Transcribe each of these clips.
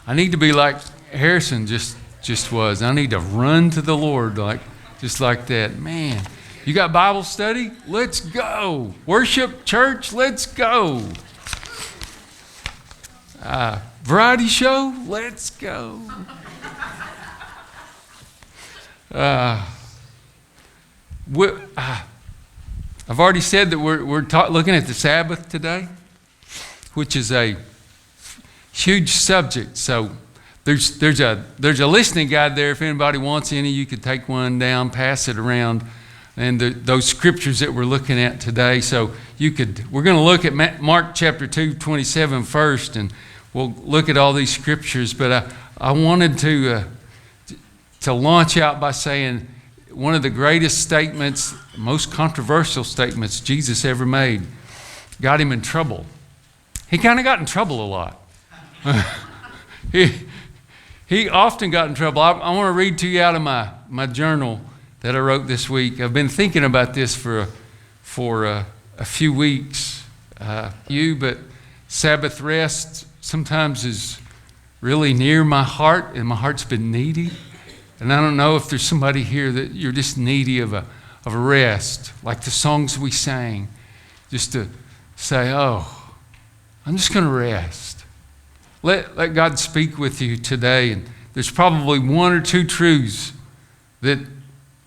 I need to be like Harrison just was. I need to run to the Lord just like that. Man, you got Bible study? Let's go. Worship, church? Let's go. Variety show? Let's go. I've already said that we're looking at the Sabbath today, which is a huge subject. So there's a listening guide there. If anybody wants any, you could take one down, pass it around, and those scriptures that we're looking at today. So we're going to look at Mark chapter 2:27 first, and we'll look at all these scriptures. But I wanted to launch out by saying one of the greatest statements, most controversial statements Jesus ever made, got him in trouble. He kind of got in trouble a lot. He often got in trouble. I want to read to you out of my journal that I wrote this week. I've been thinking about this for a few weeks. But Sabbath Rest sometimes is really near my heart, and my heart's been needy. And I don't know if there's somebody here that you're just needy of a rest, like the songs we sang, just to say, oh, I'm just going to rest. Let God speak with you today. And there's probably one or two truths that,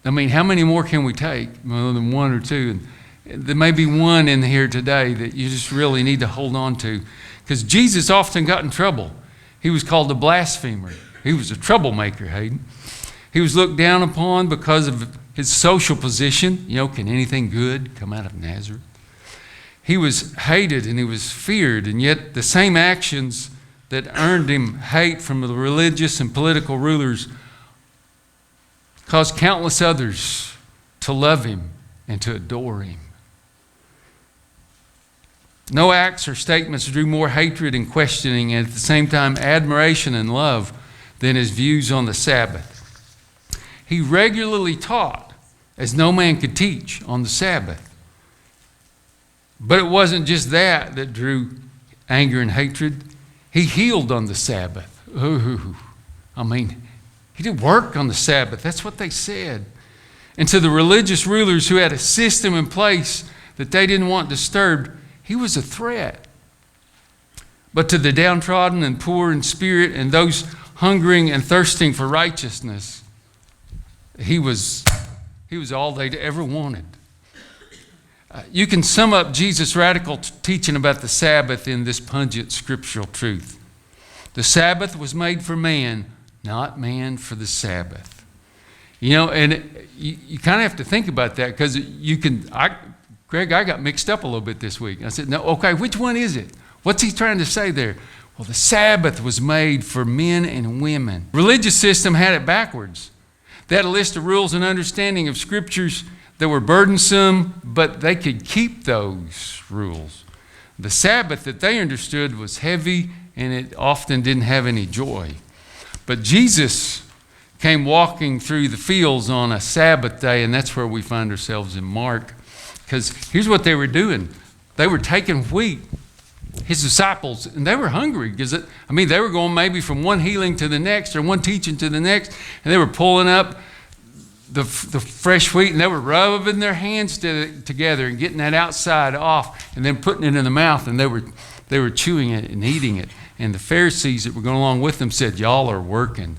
how many more can we take? More than one or two. And there may be one in here today that you just really need to hold on to. Because Jesus often got in trouble. He was called a blasphemer. He was a troublemaker, Hayden. He was looked down upon because of his social position. Can anything good come out of Nazareth? He was hated and he was feared, and yet the same actions that earned him hate from the religious and political rulers caused countless others to love him and to adore him. No acts or statements drew more hatred and questioning, and at the same time admiration and love, than his views on the Sabbath. He regularly taught as no man could teach on the Sabbath. But it wasn't just that drew anger and hatred. He healed on the Sabbath. He did work on the Sabbath. That's what they said. And to the religious rulers who had a system in place that they didn't want disturbed, he was a threat. But to the downtrodden and poor in spirit and those hungering and thirsting for righteousness, he was all they'd ever wanted. You can sum up Jesus' radical teaching about the Sabbath in this pungent scriptural truth. The Sabbath was made for man, not man for the Sabbath. And you kind of have to think about that, because Greg, I got mixed up a little bit this week. I said, no, okay, which one is it? What's he trying to say there? Well, the Sabbath was made for men and women. Religious system had it backwards. They had a list of rules and understanding of scriptures that were burdensome, but they could keep those rules. The Sabbath that they understood was heavy, and it often didn't have any joy. But Jesus came walking through the fields on a Sabbath day, and that's where we find ourselves in Mark. Because here's what they were doing. They were taking wheat, his disciples, and they were hungry because, they were going maybe from one healing to the next or one teaching to the next, and they were pulling up the fresh wheat, and they were rubbing their hands together and getting that outside off and then putting it in the mouth, and they were chewing it and eating it. And the Pharisees that were going along with them said, y'all are working.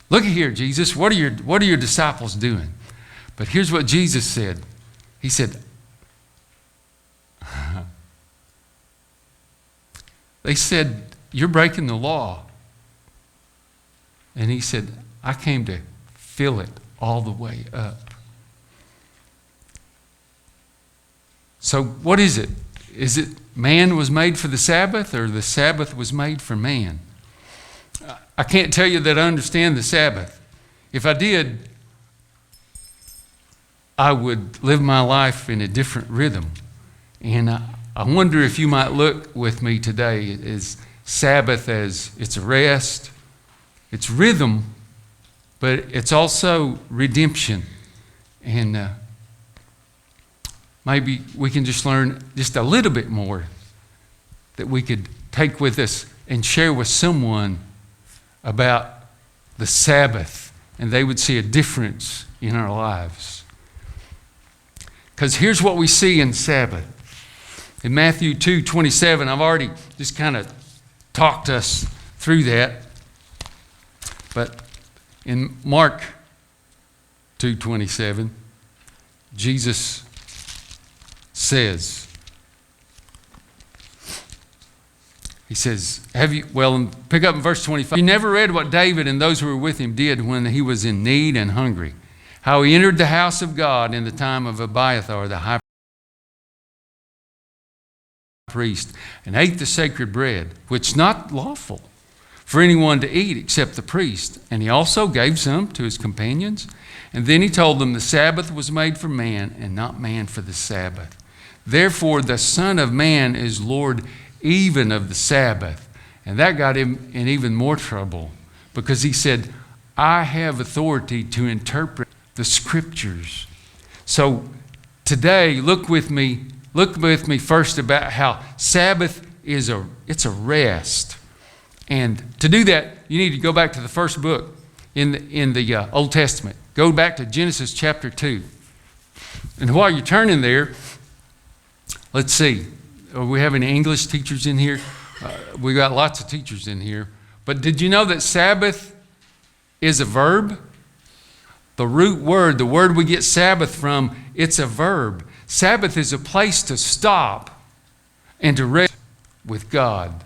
Look at here, Jesus, what are your disciples doing? But here's what Jesus said. He said, they said, you're breaking the law. And he said, I came to fill it all the way up. So what is it? Is it man was made for the Sabbath, or the Sabbath was made for man? I can't tell you that I understand the Sabbath. If I did, I would live my life in a different rhythm. And I wonder if you might look with me today as Sabbath as it's a rest, it's rhythm, but it's also redemption. And maybe we can just learn just a little bit more that we could take with us and share with someone about the Sabbath, and they would see a difference in our lives. Because here's what we see in Sabbath. In Matthew 2:27, I've already just kind of talked us through that. But in Mark 2:27, Jesus says, he says, pick up in verse 25. You never read what David and those who were with him did when he was in need and hungry, how he entered the house of God in the time of Abiathar, the high priest, and ate the sacred bread, which is not lawful for anyone to eat except the priest. And he also gave some to his companions. And then he told them the Sabbath was made for man and not man for the Sabbath. Therefore the Son of Man is Lord even of the Sabbath. And that got him in even more trouble, because he said, I have authority to interpret the scriptures. So today, look with me first about how Sabbath it's a rest. And to do that, you need to go back to the first book in the Old Testament. Go back to Genesis chapter 2. And while you're turning there, let's see. Do we have any English teachers in here? We got lots of teachers in here. But did you know that Sabbath is a verb? The root word, the word we get Sabbath from, it's a verb. Sabbath is a place to stop and to rest with God.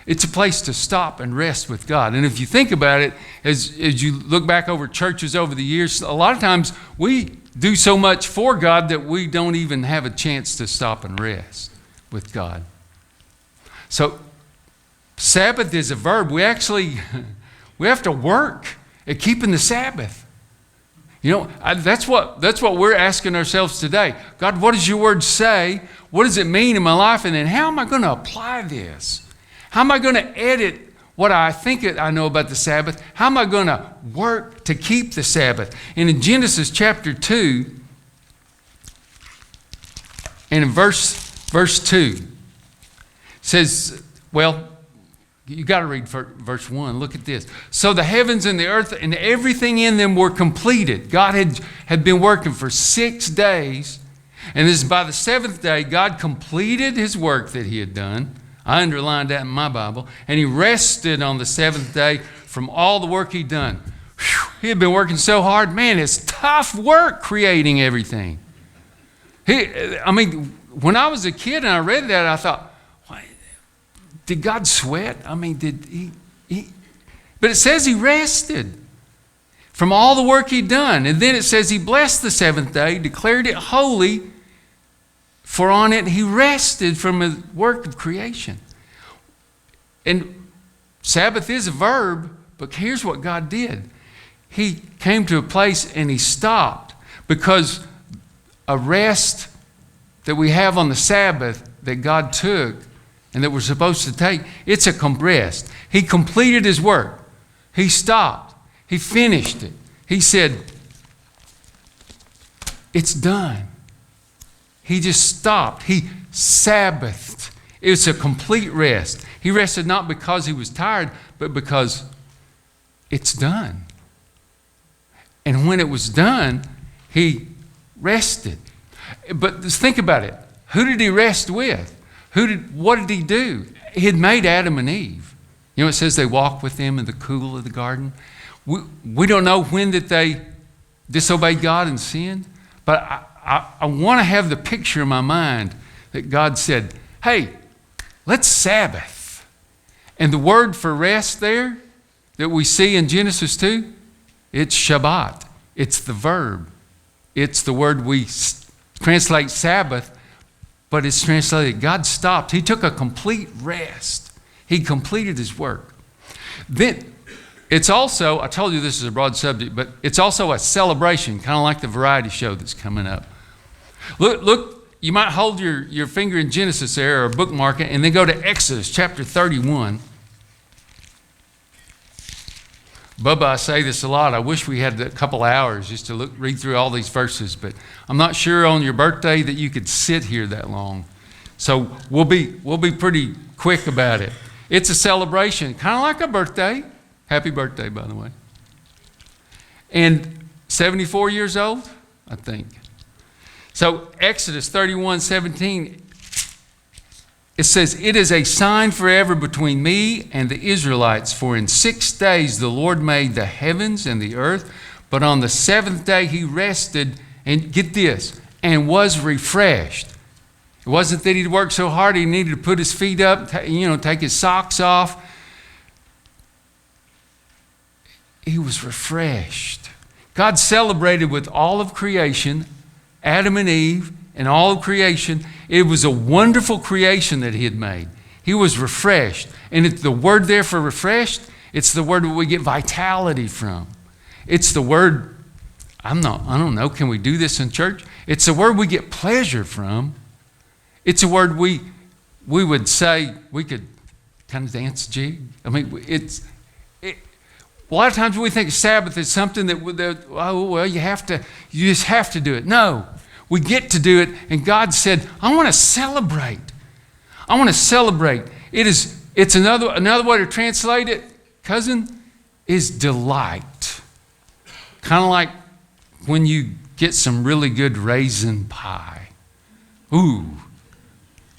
It's a place to stop and rest with God. And if you think about it, as you look back over churches over the years, a lot of times we do so much for God that we don't even have a chance to stop and rest with God. So Sabbath is a verb. We have to work at keeping the Sabbath. You know, that's what we're asking ourselves today. God, what does your word say? What does it mean in my life? And then how am I going to apply this? How am I going to edit what I think I know about the Sabbath? How am I going to work to keep the Sabbath? And in Genesis chapter 2, and in verse 2, says, well, you got to read verse 1. Look at this. So the heavens and the earth and everything in them were completed. God had been working for 6 days. And this is by the seventh day, God completed his work that he had done. I underlined that in my Bible. And he rested on the seventh day from all the work he'd done. Whew, he had been working so hard. Man, it's tough work creating everything. When I was a kid and I read that, I thought, did God sweat? Did he? But it says he rested from all the work he'd done. And then it says he blessed the seventh day, declared it holy, for on it he rested from the work of creation. And Sabbath is a verb, but here's what God did. He came to a place and he stopped, because a rest that we have on the Sabbath that God took and that we're supposed to take, it's a rest. He completed his work. He stopped. He finished it. He said, it's done. He just stopped. He Sabbathed. It's a complete rest. He rested not because he was tired, but because it's done. And when it was done, he rested. But just think about it. Who did he rest with? What did he do? He had made Adam and Eve. You know, it says they walked with him in the cool of the garden. We don't know when that they disobeyed God and sinned, but I want to have the picture in my mind that God said, hey, let's Sabbath. And the word for rest there that we see in Genesis 2, it's Shabbat. It's the verb. It's the word we translate Sabbath, but it's translated, God stopped. He took a complete rest. He completed his work. Then it's also, I told you this is a broad subject, but it's also a celebration, kind of like the variety show that's coming up. Look, you might hold your finger in Genesis there, or bookmark it, and then go to Exodus chapter 31. Bubba, I say this a lot. I wish we had a couple hours just to read through all these verses, but I'm not sure on your birthday that you could sit here that long. So we'll be pretty quick about it. It's a celebration, kind of like a birthday. Happy birthday, by the way. And 74 years old, I think. So Exodus 31:17, it says, "It is a sign forever between me and the Israelites, for in 6 days the Lord made the heavens and the earth, but on the 7th day he rested," and get this, "and was refreshed." It wasn't that he'd worked so hard he needed to put his feet up, take his socks off. He was refreshed. God celebrated with all of creation, Adam and Eve, and all of creation. It was a wonderful creation that he had made. He was refreshed. And the word there for refreshed, it's the word that we get vitality from. It's the word, I don't know, can we do this in church? It's the word we get pleasure from. It's a word we would say, we could kind of dance jig. I mean, a lot of times we think Sabbath is something that you just have to do it. No, we get to do it, and God said, I want to celebrate. I want to celebrate. It's another way to translate it, cousin, is delight. Kind of like when you get some really good raisin pie. Ooh.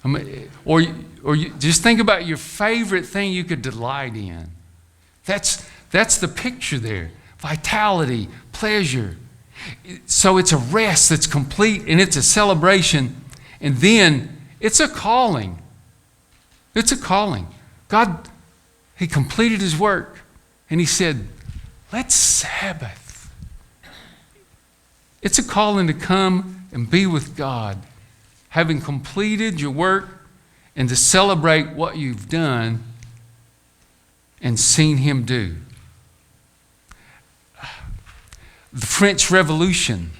I mean, or you just think about your favorite thing you could delight in. That's the picture there. Vitality, pleasure. So it's a rest that's complete, and it's a celebration. And then it's a calling. It's a calling. God, he completed his work, and he said, let's Sabbath. It's a calling to come and be with God, having completed your work, and to celebrate what you've done and seen him do. The French Revolution.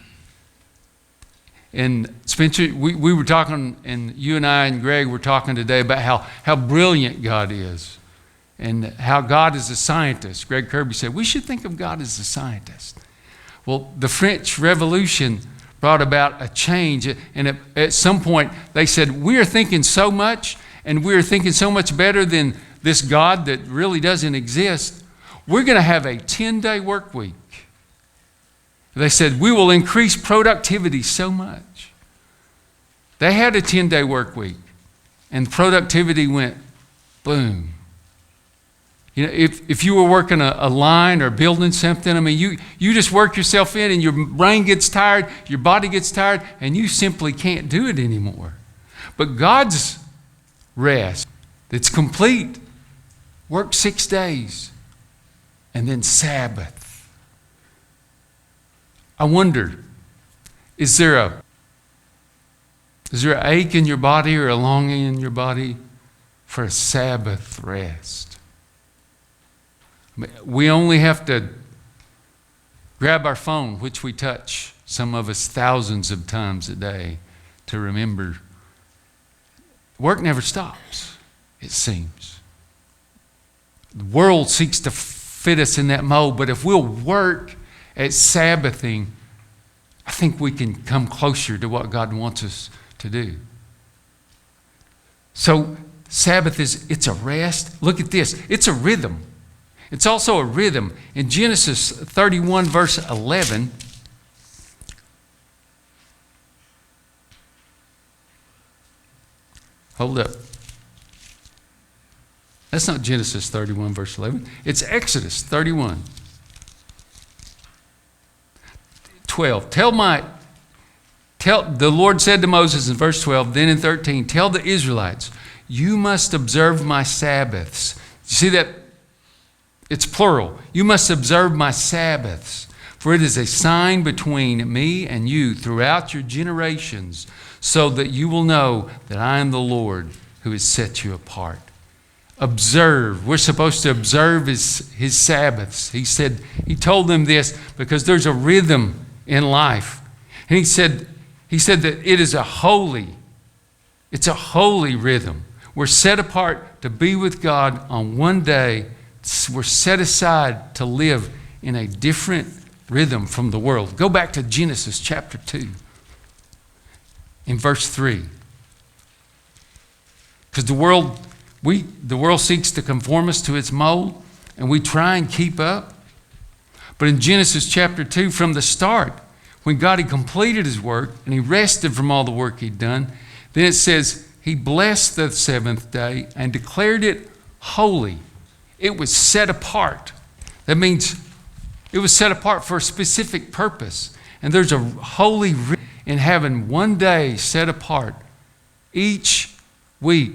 And Spencer, we were talking, and you and I and Greg were talking today about how brilliant God is and how God is a scientist. Greg Kirby said, we should think of God as a scientist. Well, the French Revolution brought about a change. And at some point, they said, we are thinking so much, and we are thinking so much better than this God that really doesn't exist. We're going to have a 10-day work week. They said, we will increase productivity so much. They had a 10-day work week, and productivity went boom. You know, if you were working a line or building something, I mean, you just work yourself in, and your brain gets tired, your body gets tired, and you simply can't do it anymore. But God's rest, that's complete, work 6 days, and then Sabbath. I wonder, is there an ache in your body or a longing in your body for a Sabbath rest? I mean, we only have to grab our phone, which we touch, some of us thousands of times a day, to remember. Work never stops, it seems. The world seeks to fit us in that mold, but if we'll work at Sabbathing, I think we can come closer to what God wants us to do. So Sabbath it's a rest. Look at this. It's a rhythm. It's also a rhythm. In Genesis 31, verse 11, hold up. That's not Genesis 31, verse 11. It's Exodus 31. 12. The Lord said to Moses in verse 12, then in 13, tell the Israelites, you must observe my Sabbaths. You see that? It's plural. You must observe my Sabbaths, for it is a sign between me and you throughout your generations, so that you will know that I am the Lord who has set you apart. Observe. We're supposed to observe his Sabbaths. He told them this because there's a rhythm in life. And he said that it's a holy rhythm. We're set apart to be with God on one day. We're set aside to live in a different rhythm from the world. Go back to Genesis chapter 2 in verse 3. Because the world seeks to conform us to its mold. and we try and keep up. But in Genesis chapter 2, from the start, when God had completed his work and he rested from all the work he'd done, then it says he blessed the seventh day and declared it holy. It was set apart. That means it was set apart for a specific purpose. And there's a holy in having one day set apart each week.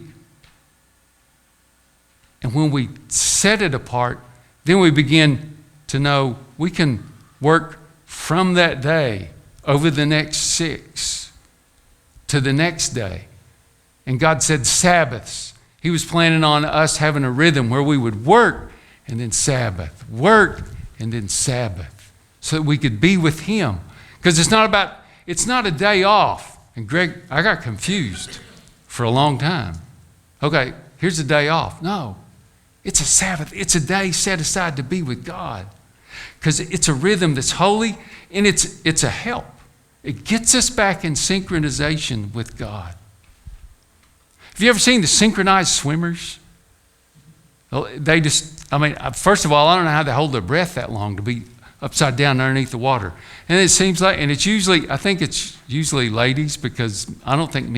And when we set it apart, then we begin to know we can work from that day over the next 6 to the next day. And God said Sabbaths. He was planning on us having a rhythm where we would work and then Sabbath, work and then Sabbath, so that we could be with him. Because it's not a day off. And Greg, I got confused for a long time. Okay, here's a day off. No, it's a Sabbath. It's a day set aside to be with God. Because it's a rhythm that's holy, and it's a help. It gets us back in synchronization with God. Have you ever seen the synchronized swimmers? They first of all, I don't know how they hold their breath that long to be upside down underneath the water. And it seems like, and I think it's usually ladies, because I don't think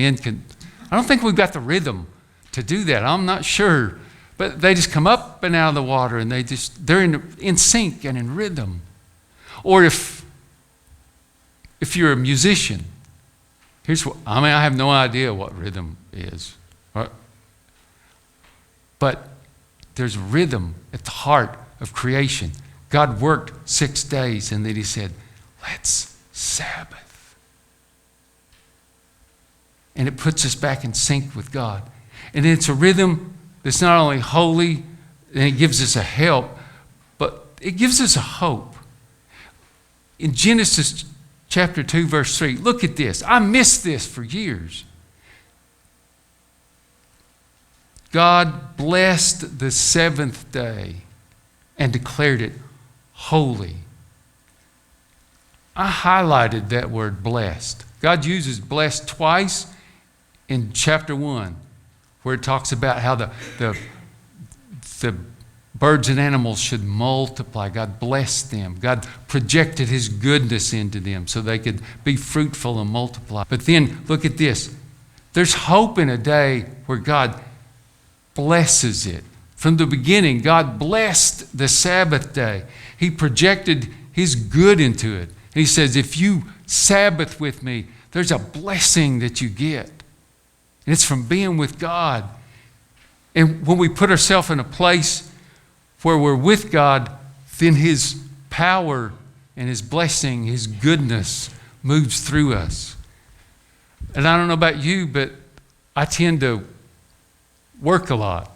we've got the rhythm to do that. I'm not sure. But they just come up and out of the water, and they're in sync and in rhythm. Or if you're a musician, I have no idea what rhythm is. But there's rhythm at the heart of creation. God worked 6 days, and then he said, let's Sabbath. And it puts us back in sync with God. And it's a rhythm that's not only holy, and it gives us a help, but it gives us a hope. In Genesis chapter 2, verse 3, look at this. I missed this for years. God blessed the seventh day and declared it holy. I highlighted that word blessed. God uses blessed twice in chapter 1, where it talks about how the birds and animals should multiply. God blessed them. God projected his goodness into them so they could be fruitful and multiply. But then look at this. There's hope in a day where God blesses it. From the beginning, God blessed the Sabbath day. He projected his good into it. And he says, if you Sabbath with me, there's a blessing that you get. And it's from being with God. And when we put ourselves in a place where we're with God, then his power and his blessing, his goodness moves through us. And I don't know about you, but I tend to work a lot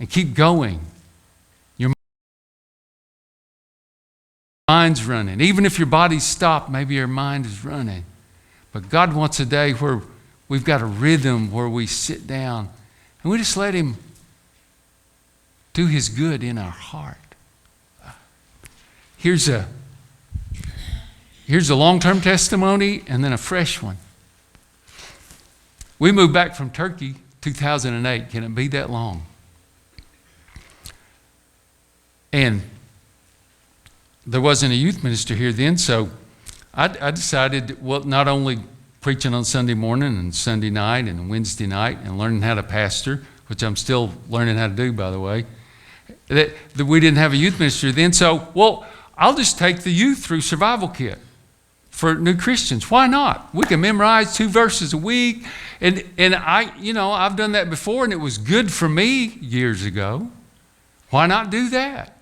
and keep going. Your mind's running. Even if your body's stopped, maybe your mind is running. But God wants a day where we've got a rhythm where we sit down and we just let him do his good in our heart. Here's a long-term testimony and then a fresh one. We moved back from Turkey 2008. Can it be that long? And there wasn't a youth minister here then, so I decided, well, not only preaching on Sunday morning and Sunday night and Wednesday night and learning how to pastor, which I'm still learning how to do, by the way, that we didn't have a youth minister then. So, well, I'll just take the youth through Survival Kit for new Christians. Why not? We can memorize 2 verses a week. And I've done that before, and it was good for me years ago. Why not do that?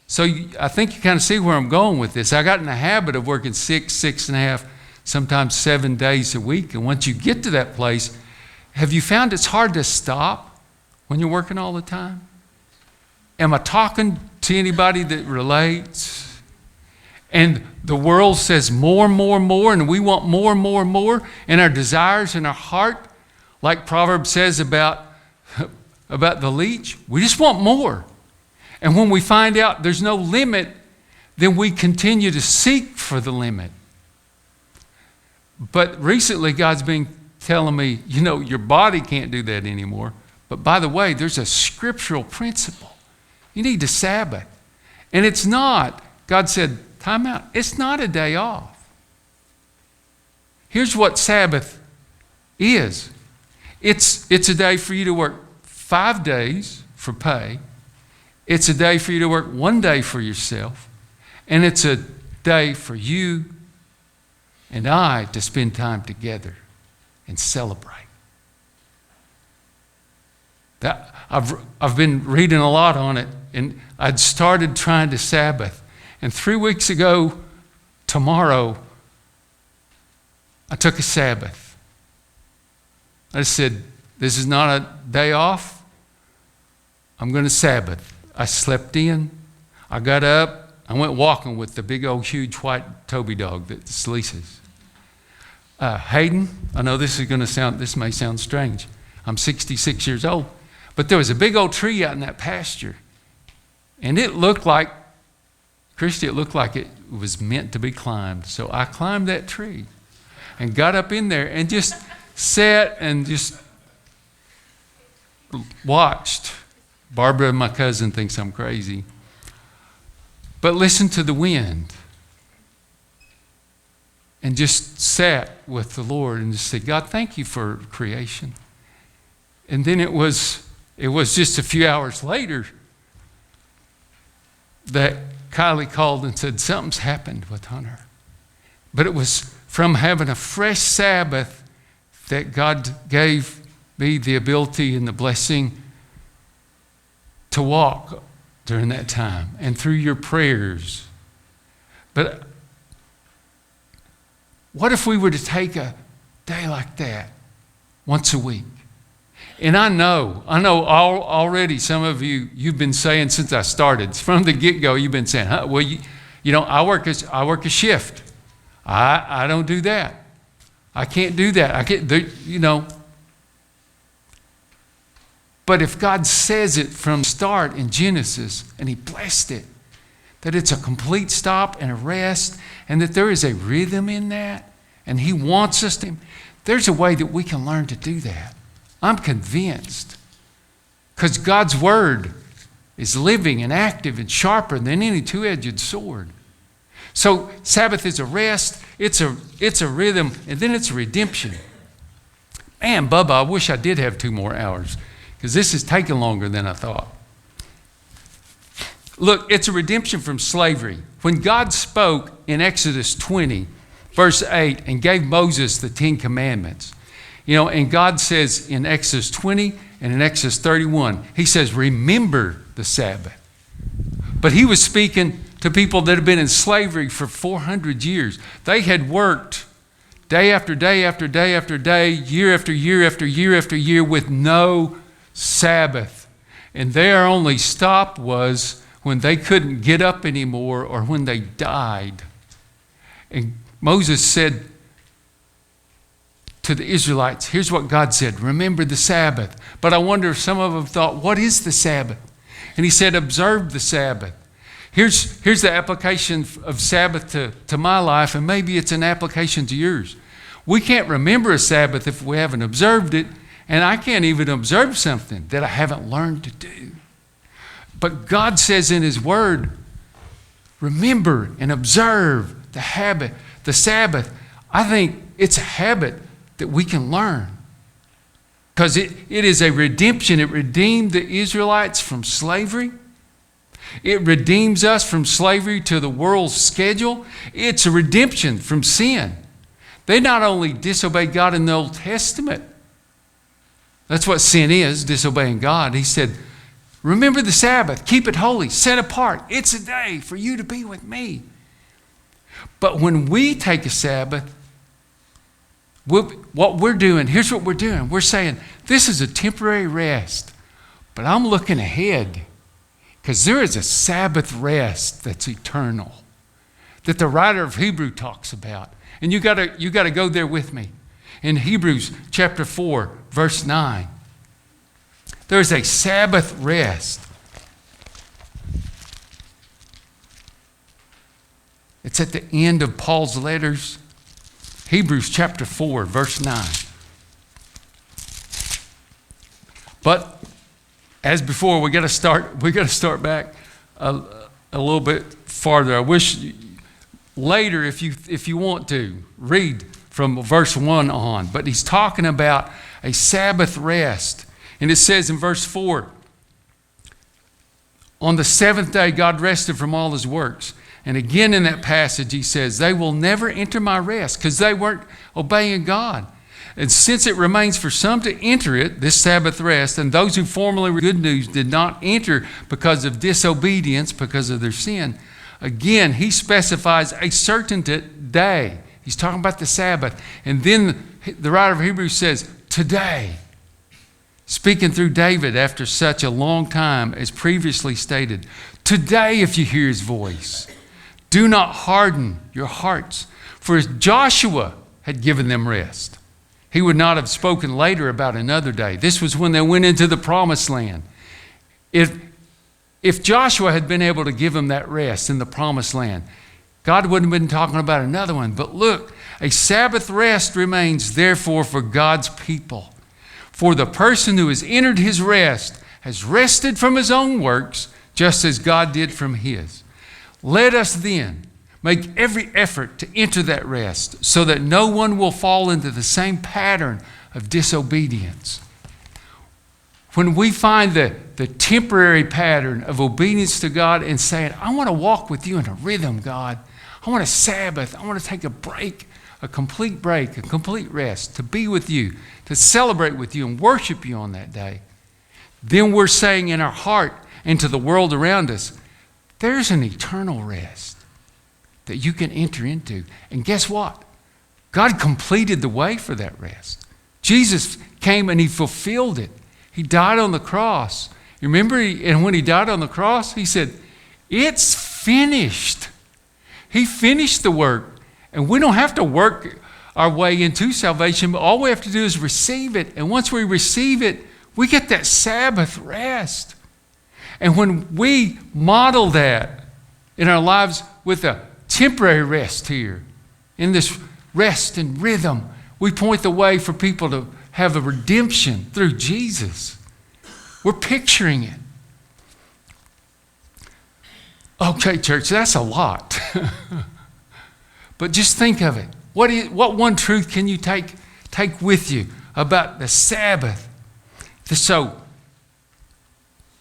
So I think you kind of see where I'm going with this. I got in the habit of working 6.5, sometimes 7 days a week. And once you get to that place, have you found it's hard to stop when you're working all the time? Am I talking to anybody that relates? And the world says more and more and more, and we want more and more and more. And our desires in our heart, like Proverbs says about the leech, we just want more. And when we find out there's no limit, then we continue to seek for the limit. But recently, God's been telling me, your body can't do that anymore. But by the way, there's a scriptural principle. You need to Sabbath. And it's not. God said, time out. It's not a day off. Here's what Sabbath is. It's a day for you to work 5 days for pay. It's a day for you to work 1 day for yourself. And it's a day for you and I to spend time together and celebrate. I've been reading a lot on it, and I'd started trying to Sabbath. And 3 weeks ago, tomorrow, I took a Sabbath. I said, this is not a day off. I'm going to Sabbath. I slept in. I got up. I went walking with the big old huge white Toby dog that's Lisa's. Hayden, I know this may sound strange. I'm 66 years old. But there was a big old tree out in that pasture. And it looked like it was meant to be climbed. So I climbed that tree and got up in there and just sat and just watched. Barbara, my cousin, thinks I'm crazy. But listened to the wind. And just sat with the Lord and just said, God, thank you for creation. And then it was just a few hours later that Kylie called and said, something's happened with Hunter. But it was from having a fresh Sabbath that God gave me the ability and the blessing to walk during that time and through your prayers. But what if we were to take a day like that once a week? And I know already some of you've been saying since I started, from the get-go, you've been saying, well, I work a shift. I don't do that. I can't do that. I can't, But if God says it from start in Genesis, and he blessed it, that it's a complete stop and a rest, and that there is a rhythm in that, and he wants us to, there's a way that we can learn to do that. I'm convinced. Because God's word is living and active and sharper than any two-edged sword. So Sabbath is a rest, it's a rhythm, and then it's a redemption. Man, Bubba, I wish I did have 2 more hours, because this is taking longer than I thought. Look, it's a redemption from slavery. When God spoke in Exodus 20, verse 8, and gave Moses the 10 Commandments, and God says in Exodus 20 and in Exodus 31, he says, remember the Sabbath. But he was speaking to people that had been in slavery for 400 years. They had worked day after day after day after day, year after year after year after year with no Sabbath. And their only stop was when they couldn't get up anymore or when they died. And Moses said to the Israelites, here's what God said, remember the Sabbath. But I wonder if some of them thought, what is the Sabbath? And he said, observe the Sabbath. Here's the application of Sabbath to my life, and maybe it's an application to yours. We can't remember a Sabbath if we haven't observed it, and I can't even observe something that I haven't learned to do. But God says in his word, remember and observe the Sabbath. I think it's a habit that we can learn. Because it is a redemption. It redeemed the Israelites from slavery. It redeems us from slavery to the world's schedule. It's a redemption from sin. They not only disobeyed God in the Old Testament. That's what sin is, disobeying God. He said, remember the Sabbath, keep it holy, set apart. It's a day for you to be with me. But when we take a Sabbath, what we're doing, here's what we're doing. We're saying, this is a temporary rest, but I'm looking ahead because there is a Sabbath rest that's eternal that the writer of Hebrews talks about. And you got to go there with me. In Hebrews chapter 4, verse 9, there's a Sabbath rest. It's at the end of Paul's letters. Hebrews chapter 4, verse 9. But as before, we got to start back. a little bit farther. I wish later, if you want to, read from verse 1 on. But he's talking about a Sabbath rest. And it says in verse 4, on the seventh day, God rested from all his works. And again in that passage, he says, they will never enter my rest because they weren't obeying God. And since it remains for some to enter it, this Sabbath rest, and those who formerly were good news did not enter because of disobedience, because of their sin, again, he specifies a certain day. He's talking about the Sabbath. And then the writer of Hebrews says, today, speaking through David after such a long time as previously stated, today if you hear his voice, do not harden your hearts. For as Joshua had given them rest, he would not have spoken later about another day. This was when they went into the promised land. If Joshua had been able to give them that rest in the promised land, God wouldn't have been talking about another one. But look, a Sabbath rest remains therefore for God's people. For the person who has entered his rest has rested from his own works, just as God did from his. Let us then make every effort to enter that rest, so that no one will fall into the same pattern of disobedience. When we find the temporary pattern of obedience to God and saying, I want to walk with you in a rhythm, God. I want a Sabbath. I want to take a break, a complete rest, to be with you, to celebrate with you and worship you on that day. Then we're saying in our heart and to the world around us, there's an eternal rest that you can enter into. And guess what? God completed the way for that rest. Jesus came and he fulfilled it. He died on the cross. You remember, and when he died on the cross, he said, it's finished. He finished the work. And we don't have to work our way into salvation, but all we have to do is receive it. And once we receive it, we get that Sabbath rest. And when we model that in our lives with a temporary rest here, in this rest and rhythm, we point the way for people to have a redemption through Jesus. We're picturing it. Okay, church, that's a lot. But just think of it. What one truth can you take with you about the Sabbath? So,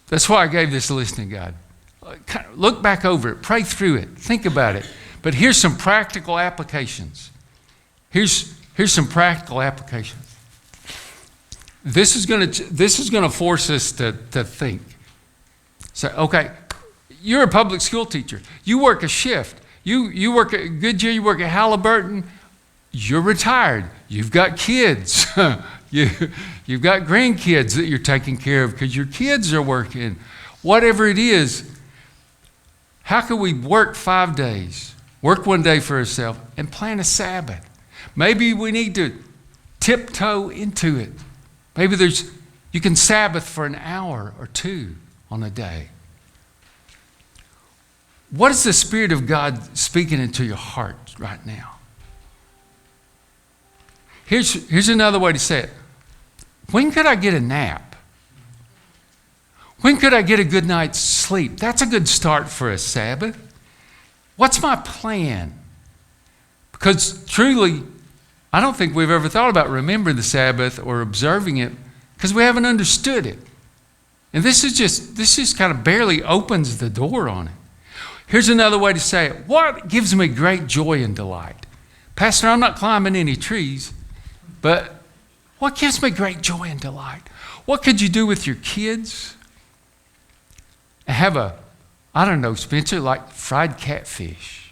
that's why I gave this listening guide. Look back over it. Pray through it. Think about it. But here's some practical applications. Here's some practical applications. This is going to force us to think. So, okay, you're a public school teacher. You work a shift. You work at Goodyear. You work at Halliburton. You're retired. You've got kids. You've got grandkids that you're taking care of because your kids are working. Whatever it is, how can we work 5 days, work one day for ourselves, and plan a Sabbath? Maybe we need to tiptoe into it. Maybe you can Sabbath for an hour or two on a day. What is the Spirit of God speaking into your heart right now? Here's another way to say it. When could I get a nap? When could I get a good night's sleep? That's a good start for a Sabbath. What's my plan? Because truly, I don't think we've ever thought about remembering the Sabbath or observing it because we haven't understood it. And this just kind of barely opens the door on it. Here's another way to say it. What gives me great joy and delight? Pastor, I'm not climbing any trees, but what gives me great joy and delight? What could you do with your kids? Have I don't know, Spencer, like fried catfish.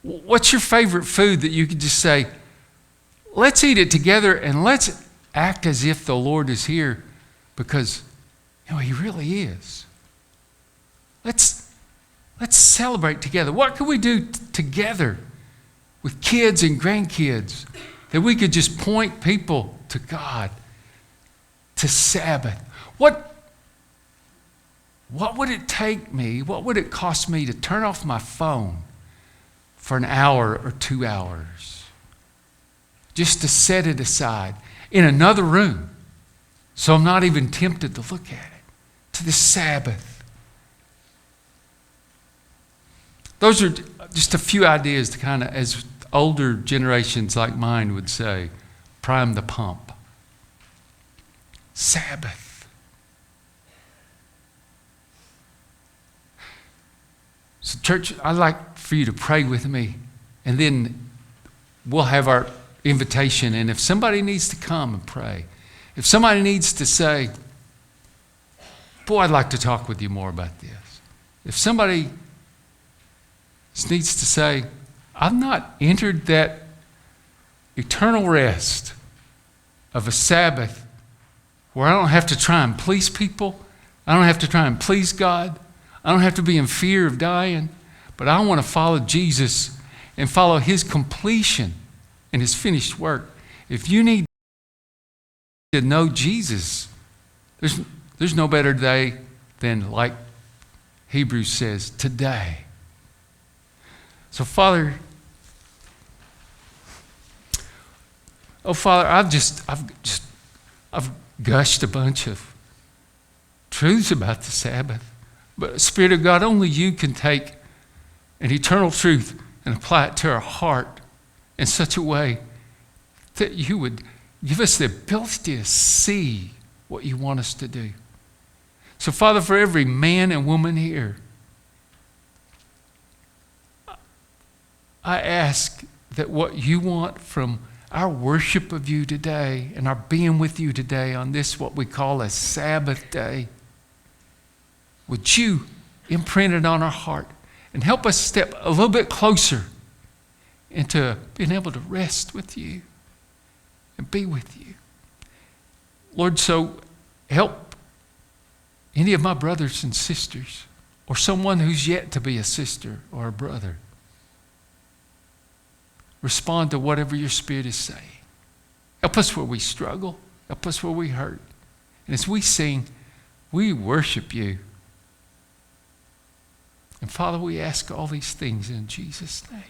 What's your favorite food that you could just say, let's eat it together and let's act as if the Lord is here because, He really is. Let's celebrate together. What could we do together with kids and grandkids that we could just point people to God, to Sabbath? What would it take me, what would it cost me to turn off my phone for an hour or 2 hours? Just to set it aside in another room so I'm not even tempted to look at it, to the Sabbath. Those are just a few ideas to kind of, as older generations like mine would say, prime the pump. Sabbath. So church, I'd like for you to pray with me, and then we'll have our invitation. And if somebody needs to come and pray, if somebody needs to say, boy, I'd like to talk with you more about this. If somebody needs to say, I've not entered that eternal rest of a Sabbath where I don't have to try and please people. I don't have to try and please God. I don't have to be in fear of dying. But I want to follow Jesus and follow his completion and his finished work. If you need to know Jesus, there's no better day than, like Hebrews says, today. So Father, I've gushed a bunch of truths about the Sabbath. But Spirit of God, only you can take an eternal truth and apply it to our heart in such a way that you would give us the ability to see what you want us to do. So Father, for every man and woman here, I ask that what you want from our worship of you today and our being with you today on this, what we call a Sabbath day, would you imprint it on our heart and help us step a little bit closer into being able to rest with you and be with you. Lord, so help any of my brothers and sisters, or someone who's yet to be a sister or a brother, respond to whatever your Spirit is saying. Help us where we struggle. Help us where we hurt. And as we sing, we worship you. And Father, we ask all these things in Jesus' name.